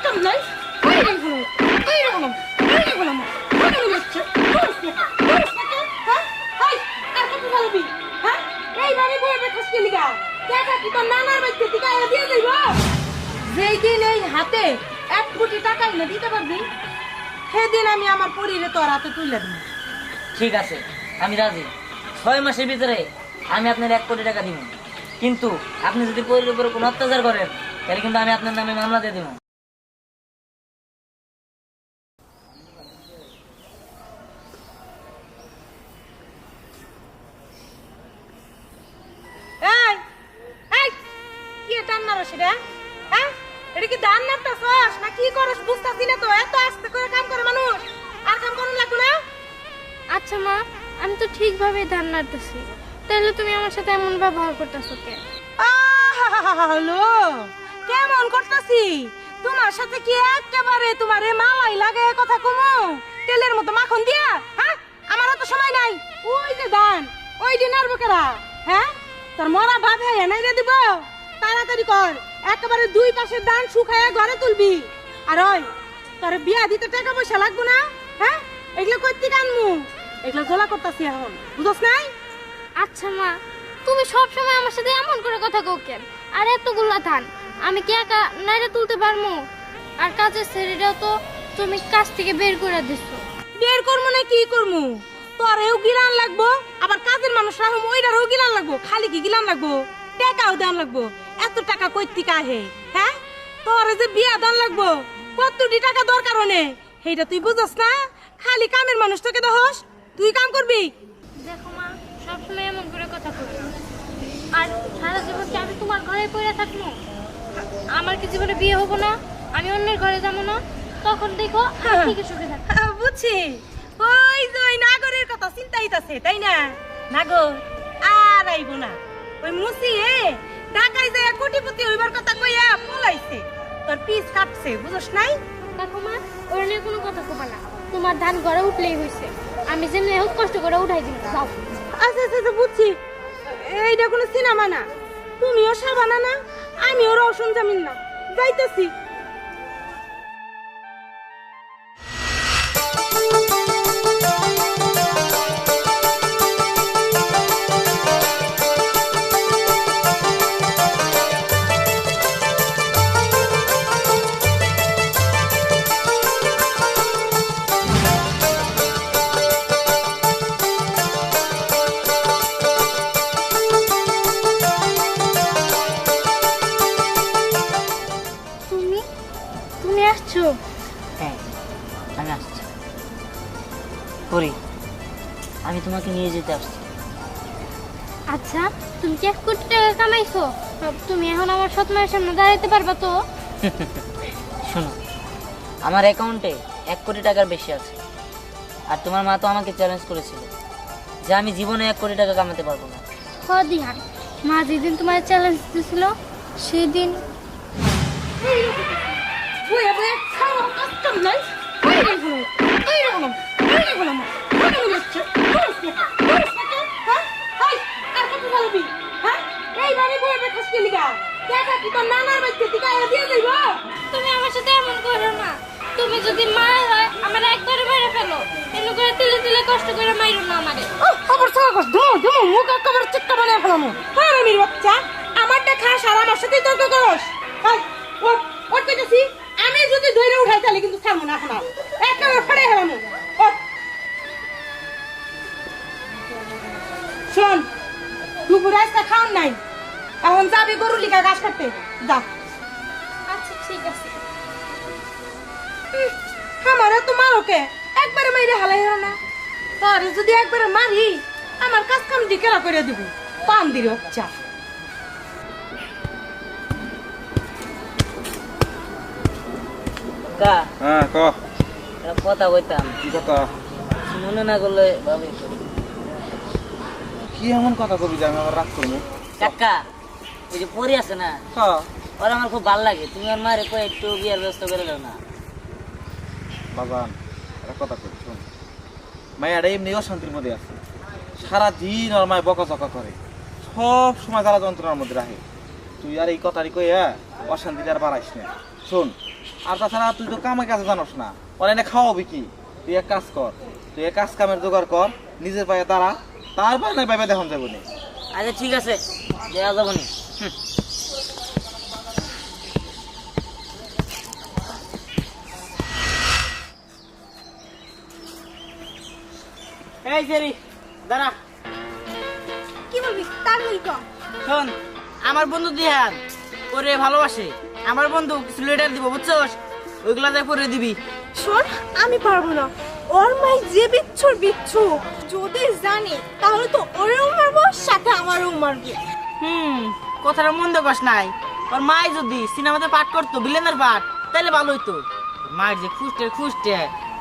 কষ্ট নাই এই রকম যেদিন এই হাতে 1 কোটি টাকা এনে দিতে পারবি সেদিন আমি আমার পরিরে তোর হাতে তুলে দেব। ঠিক আছে, আমি রাজি। 6 মাসের ভিতরে আমি আপনার 1 কোটি টাকা দিব, কিন্তু আপনি যদি পরির উপরে কোনো অত্যাচার করেন তাহলে কিন্তু আমি আপনার নামে মামলা দিয়ে দেব। আচ্ছা মা, আমি তো ঠিকভাবে ধান নাড়তেছি, তাহলে তুমি আমার সাথে এমন ব্যবহার করতেছো কেন? কেমন করতেছি তোমার সাথে? কি একেবারে তোমার মালাই লাগে কথা কমো তেলের মতো মাখন দিয়া? হ্যাঁ, আমার তো সময় নাই। ওই যে ধান ওই দিন আর বকেরা, হ্যাঁ তোর মরা ভাত হ্যাঁ নাই রে দিব। তাড়াতাড়ি কর, একেবারে 2 পাশের ধান শুকায় ঘরে তুলবি। আর ওই তোর বিয়া দিতে টাকা পয়সা লাগবো না? হ্যাঁ, এগুলো করতে কানমু, এগুলো ঝোলা করতেছি এখন, বুঝছ নাই? আচ্ছা মা, তুমি সব সময় আমার সাথে এমন করে কথা কও কেন? আর এতগুলা ধান আমি কি একা নাইরে তুলতে পারবো? আর কাজের ছেলেটাও তো তুমি কাজ থেকে বের করে দিছো। বের করবো না কি করবো? তোরেও গিলান লাগবো, আবার কাজের মানুষ রাখবো ওইটারও গিলান লাগবো। খালি কি গিলান লাগবো, টাকাও দান লাগবো। এত টাকা কই থেকে আহে? হ্যাঁ, তোরে যে বিয়া দান লাগবো, কতটি টাকা দরকার হনে সেইটা তুই বুঝস না? খালি কামের মানুষ তোকে দহস, তুই কাম করবি। দেখো মা, সবসময় এমন করে কথা কই, আর সারা জীবন কি আমি তোমার ঘরে পড়ে থাকবো? আমার কি জীবনে বিয়ে হবো না? আমি অন্যের ঘরে যাবো না? তখন দেখো আমি ঠিকই সুখে থাকবো। বুঝছি, ওই যে ওই নাগরের কথা চিন্তাইতাছে, তাই না? নাগর আর আইবো না। ওই মুসি ঢাকায় যায় কোটিপতি হইবার কথা কইয়া পলাইছে, তোর পিস কাটছে, বুঝছ নাই? দেখো মা, ওর নিয়ে কোনো কথা কবা না। তোমার ধান ঘরে উঠলেই হয়েছে, আমি যেমনি হোক কষ্ট করে উঠাই দিন। যাও। আচ্ছা আচ্ছা বুঝছি, এইটা কোনো সিনেমা না। তুমিও সাবানা না, আমিও রওশন জামিন না, যাইতেছি। তুমি আসছো? হ্যাঁ, আমি আসছি। পরি, আমি তোমাকে নিয়ে যেতে আসছি। আচ্ছা, তুমি কি 1 কোটি টাকা কামাইছো? তুমি এখন আমার সৎ মায়ের সামনে দাঁড়াইতে পারবা তো? শোনো, আমার অ্যাকাউন্টে 1 কোটি টাকার বেশি আছে। আর তোমার মা তো আমাকে চ্যালেঞ্জ করেছিল যে আমি জীবনে 1 কোটি টাকা কামাতে পারবো না। দিহান, মা যেদিন তোমার চ্যালেঞ্জ দিছিল সেদিন তুমি আমার সাথে এমন করো না। তুমি যদি মা হয় আমার একবারে মেরে ফেলো, এমন করে তিলে তিলে কষ্ট করে মাইরো না আমারে। আমারটা খাস আর আমার সাথে তর্ক করস? আমি যদি ধরে উঠাই তাহলে কিন্তু থামো না, এখন একেবারে ফেড়ে হেলানো। শোন, দুপুরে আজকে খাওয়ান নাই, এখন যাবি গরু লিগা ঘাস কাটতে, যা। আচ্ছা ঠিক আছে। আমার তো মারোকে একবারে মাইরে হালাই না, তার যদি একবারে মারি আমার কাজ কাম দিকেরা করে দিব। পান দিল চা। হ্যাঁ ক কথা কইতাম, কি কথা? মনে না করলে ভাবি। কি এমন কথা কবি যে আমি আমার রাগ করবো? কাকা, ওই যে পরি আছে না, হ্যাঁ ওরা আমার খুব ভালো লাগে। তুমি আর মারে কই একটু বিয়ার ব্যবস্থা করে দাও না। বাজান, একটা কথা কই শোন, মায়েরা এমনি অশান্তির মধ্যে আছে, সারাদিন ওর মায় বকাঝকা করে, সব সময় জ্বালা যন্ত্রণার মধ্যে রাখে। তুই আর এই কথাটি কইয়া অশান্তিটা আর বাড়াইস না। শোন, আর তাছাড়া তুই তো কামে কাজে জানোস না, ওরা এনে খাওয়াবি কি? তুই এক কাজ কর, তুই এক কাজ কামের জোগাড় কর, নিজের পায়ে দাঁড়া, তারপর না পাইবে দেখুন যাবো নি। আচ্ছা ঠিক আছে, দেওয়া যাবো নি। এই জেরি দাঁড়া। কি বলবি তাড়াতাড়ি কর। শোন, আমার বন্ধু দিহান ওরে ভালোবাসে, আমার বন্ধু কিছু লেটার দিব বুঝছস, ওইগুলা দেখ পরে দিবি। শোন, আমি পারবো না। ওর মাই যে বিচ্ছুর বিচ্ছু, যদি জানি তাহলে তো ওরেও মারবো, সাথে আমারও মারবে। কথাটা মন্দ কস নাই। ওর মাই যদি সিনেমাতে পাঠ করতো ভিলেনের পাঠ, তাহলে ভালো হইতো। মায়ের যে খুঁজতে খুঁজতে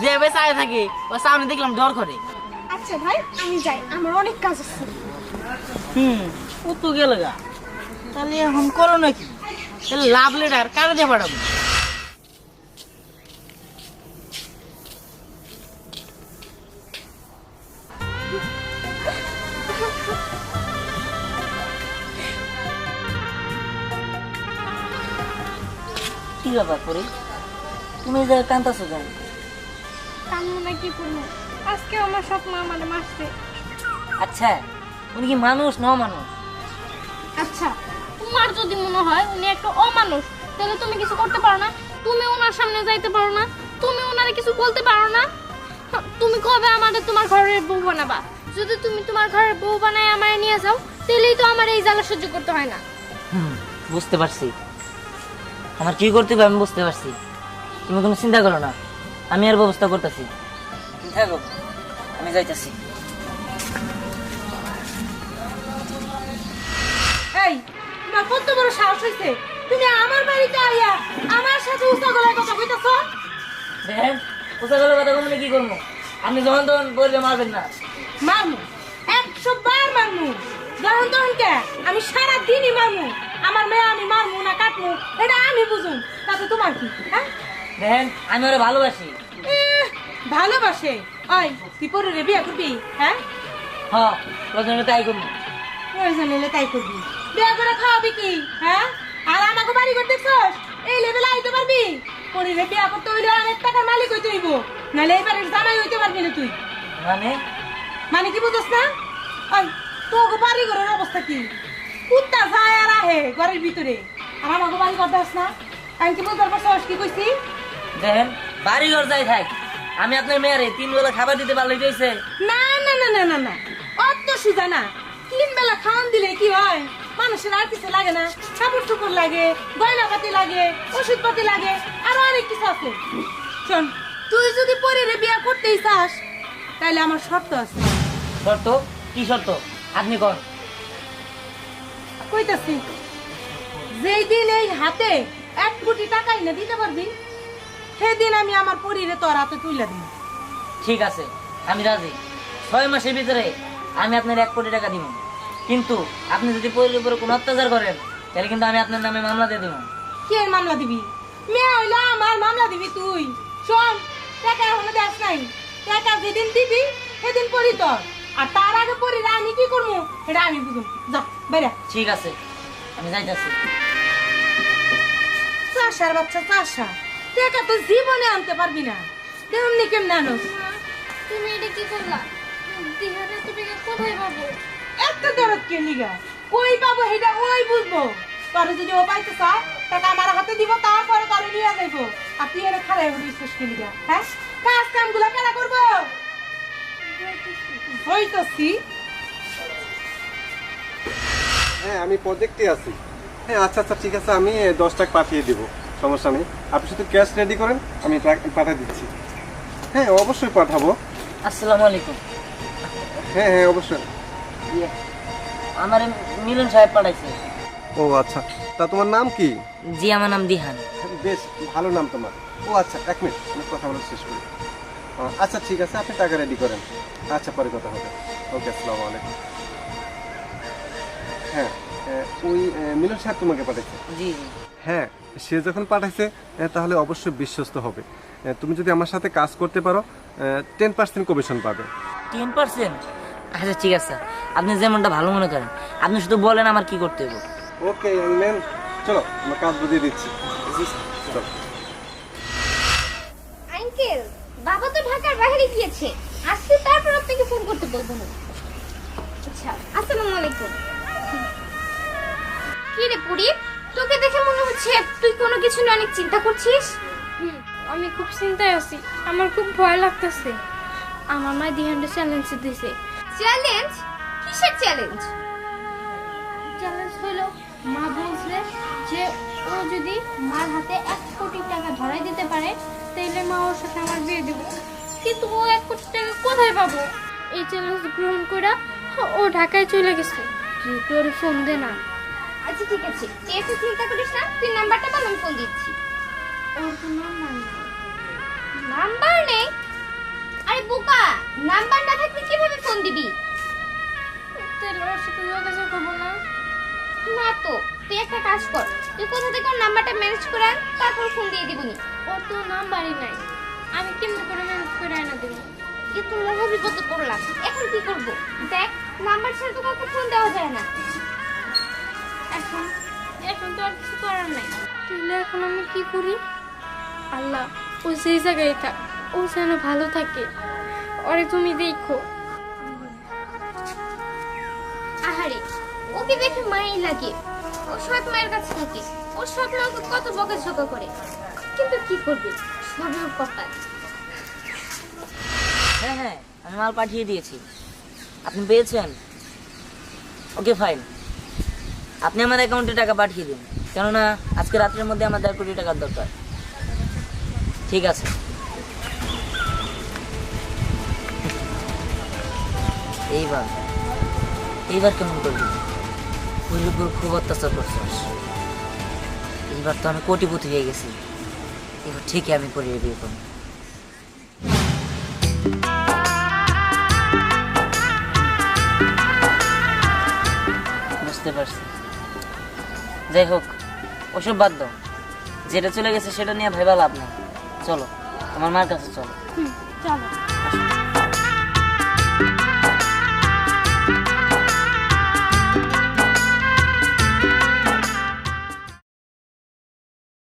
যে বেসায় থাকে, ওর সামনে দেখলাম ডর করে। আচ্ছা ভাই, আমি যাই, আমার অনেক কাজ আছে। ও তো গেল গা, তাহলে এখন করো নাকি? তাহলে লাভ লেটার কারে দিয়ে পাঠাবো? কি ব্যাপার পরি, তুমি এই জায়গায় কান্দাছো কেন? কান্না না কি করবো, আজকে আমার স্বপ্ন আমাদের মারছে। আচ্ছা, উনি কি মানুষ না অমানুষ? আচ্ছা, তোমার যদি মনে হয় উনি একটা অমানুষ, তাহলে তুমি কিছু করতে পারো না? তুমি ওনার সামনে যাইতে পারো না? তুমি ওনারে কিছু বলতে পারো না? তুমি কবে আমাদের তোমার ঘরের বউ বানাবা? যদি তুমি তোমার ঘরের বউ বানায় আমায় নিয়ে যাও, তাহলেই তো আমার এই জ্বালা সহ্য করতে হয় না। বুঝতে পারছি, আমার কি করতে হবে আমি বুঝতে পারছি। তুমি কোনো চিন্তা করো না, আমি আর ব্যবস্থা করতেছি। থাকো, আমি যাইতেছি। এই, তোমার কত বড় সাহস হইছে? তুমি আমার বাড়িতে আইয়া আমার সাথে উচ্চ গলায় কথা কইতাছ? দেখেন, কোথা গেলে কথা বললে কি করবো? আপনি যখন তখন বললে মারবেন না। মারমু, 100 বার মারমু। যখন তখন কে? আমি সারা দিনই মারমু। আমার মেয়ে আমি মারমু না কাটমু, এটা আমি বুঝুম। তাতে তোমার কি? হ্যাঁ, দেখেন, আমি ওরা ভালোবাসি। ভালোবাসে? ওই, তুই পরে রে বিয়া করবি? হ্যাঁ, হ্যাঁ, প্রথমে তাই করবো। প্রয়োজন হলে তাই করবি। বিয়া করে খাওয়াবি কি? হ্যাঁ, আর আমাকে বাড়ি করতে দেখছস? এই লেভেলে আইতে পারবি? পরে রে বিয়া করতে হইলে অনেক টাকার মালিক হইতে হইব, নাহলে এবারে জামাই হইতে পারবি না তুই। মানে মানে কি বুঝছ না? ওই, তোকে বাড়ি ঘরের অবস্থা কি? কুত্তা যায় আর আহে ঘরের ভিতরে, আর আমাকে বাড়ি করতে আস না? আমি কি বুঝতে পারছস কি কইছি? দেখেন, বাড়ি ঘর যাই থাক, আমি আপনার মেয়ারে 3 বেলা খাবার দিতে পারলে হয়েছে। না না না না না না, অত সুজা না। 3 বেলা খাওয়ান দিলে কি হয়? মানুষের আর কিছু লাগে না? কাপড় চোপড় লাগে, গয়না পাতি লাগে, ওষুধ পাতি লাগে, আরো অনেক কিছু আছে। শোন, তুই যদি পরে বিয়া করতেই চাস, তাহলে আমার শর্ত আছে। শর্ত? কি শর্ত? আপনি কর। কইতাছি, যেই দিন এই হাতে 1 কোটি টাকা এনে দিতে পারবি, সেদিন আমি আমার পরিরে তোর হাতে তুলে দিই। ঠিক আছে, আমি রাজি। 6 মাসের ভিতরে আমি আপনার 1 কোটি টাকা দিব, কিন্তু আপনি যদি পরির উপরে কোনো অত্যাচার করেন, তাহলে কিন্তু আমি আপনার নামে মামলা দিয়ে দেবো। কি এর মামলা দিবি? মেয়ে হইলো আমার, মামলা দিবি তুই? শোন, টাকা এখনো দেখ নাই। টাকা যেদিন দিবি সেদিন পরি তোর, আর তার আগে পরিরে আমি কি করবো এটা আমি বুঝুম। যা বাইরে। ঠিক আছে, আমি যাইতেছি। চাষার বাচ্চা চাষা, টাকা তো জীবনে আনতে পারবি না, তেমনি কেমন আনোস? তুমি এটা কি করলা? দিহারে তো টাকা কোথায় পাবো? এত দরদ কে লিগা? কই পাবো সেটা ওই বুঝবো। তোর যদি ও পাইতে চায়, টাকা আমার হাতে দিব, তারপরে তোর নিয়ে যাইবো। আর তুই এর খারাপ বিশ্বাস কে লিগা? হ্যাঁ, কাজ কাম গুলা কেনা করবো? হইতাছি। হ্যাঁ, আমি প্রজেক্টে আছি। হ্যাঁ, আচ্ছা আচ্ছা, ঠিক আছে, আমি 10 টাকা পাঠিয়ে দিব, সমস্যা নেই। আপনি শুধু ক্যাশ রেডি করেন, আমি পাঠিয়ে দিচ্ছি। হ্যাঁ, অবশ্যই পাঠাবো। আসসালামু আলাইকুম। হ্যাঁ হ্যাঁ, অবশ্যই। ইয়ে, আমার মিলন সাহেব পাঠাইছে। ও আচ্ছা, তা তোমার নাম কি? জি, আমার নাম দিহান। বেশ ভালো নাম তোমার। ও আচ্ছা, 1 মিনিট, আমি কথা বলা শেষ করি। আচ্ছা ঠিক আছে, আপনি টাকা রেডি করেন। আচ্ছা, পরে কথা হবে। ওকে, আসসালামু আলাইকুম। হ্যাঁ, ওই মিলন সাহেব তোমাকে পাঠাইছে। জি জি। হ্যাঁ, সে যখন পাঠাইছে তাহলে অবশ্যই বিশ্বস্ত হবে। তুমি যদি আমার সাথে কাজ করতে পারো, 10% কমিশন পাবে। 10%? আচ্ছা ঠিক আছে, আপনি যেমনটা ভালো মনে করেন। আপনি শুধু বলেন আমার কি করতে হবে। ও ওকে ম্যাম, চলো আমরা কাজ বুঝিয়ে দিচ্ছি। চলো। আঙ্কেল, বাবা তো ঢাকার বাইরে গিয়েছে, আসছে তারপর আপনাকে ফোন করতে বলবো না। আচ্ছা, আসসালামু আলাইকুম। কি রে পুরি, তোকে দেখে মনে হচ্ছে তুই কোনো কিছু নিয়ে অনেক চিন্তা করছিস। আমি খুব চিন্তায় আছি, আমার খুব ভয় লাগতেছে। আমার মা দিহানটা চ্যালেঞ্জ দিছে। চ্যালেঞ্জ? কিসের চ্যালেঞ্জ? চ্যালেঞ্জ হলো মা বলছে যে ও যদি মার হাতে 1 কোটি টাকা ধরাই দিতে পারে তাহলে মা ওর সাথে আমার বিয়ে দেব। কিন্তু ও 1 কোটি টাকা কোথায় পাবো? এই চ্যালেঞ্জ গ্রহণ করে ও ঢাকায় চলে গেছে। তুই তোর ফোন দে না। আচ্ছা ঠিক আছে, তুই একটু চিন্তা করিস না, তুই নাম্বারটা বল, আমি ফোন দিচ্ছি। ওর তো নাম্বার নেই। নাম্বার নেই? আরে বোকা, নাম্বার না থাকলে কিভাবে ফোন দিবি? তাহলে ওর সাথে যোগাযোগ করবো না? না তো, তুই একটা কাজ কর, তুই কোথা থেকে ওর নাম্বারটা ম্যানেজ করে আন, তারপর ফোন দিয়ে দিবনি। ওর তো নাম্বারই নাই, আমি কেমনে করে ম্যানেজ করে আনা দেবো? কিন্তু মহাবিপদে পড়লাম, এখন কি করব? দেখ, নাম্বার ছাড়া তো কাউকে ফোন দেওয়া যায় না। এখন এখন তো আর কিছু করার নাই। তাহলে এখন আমি কি করি? আল্লাহ, ও সেই জায়গায় থাক, ও যেন ভালো থাকে। ওরে তুমি দেখো। আহারে, ওকে দেখে মাই লাগে। ও সৎ মায়ের কাছে থাকে, ও সৎ মা ওকে কত বকাঝকা করে, কিন্তু কি করবে, সবই ওর কপাল। হ্যাঁ হ্যাঁ, আমি মাল পাঠিয়ে দিয়েছি। আপনি পেয়েছেন? ওকে ফাইন, আপনি আমার অ্যাকাউন্টে টাকা পাঠিয়ে দিন, কেননা আজকে রাত্রের মধ্যে আমার 1.5 কোটি টাকার দরকার। ঠিক আছে। এইবার কেমন করবি? পুরীর উপর খুব অত্যাচার করছিস। এইবার তো আমি কোটিপতি হয়ে গেছি, এবার ঠিকই আমি পরিয়ে বিয়ে করবো। বুঝতে পারছি। যাই হোক, ওসব বাদ দাও, যেটা চলে গেছে সেটা নিয়ে ভেবা লাভ না। চলো আমার মার কাছে চলো। চলো।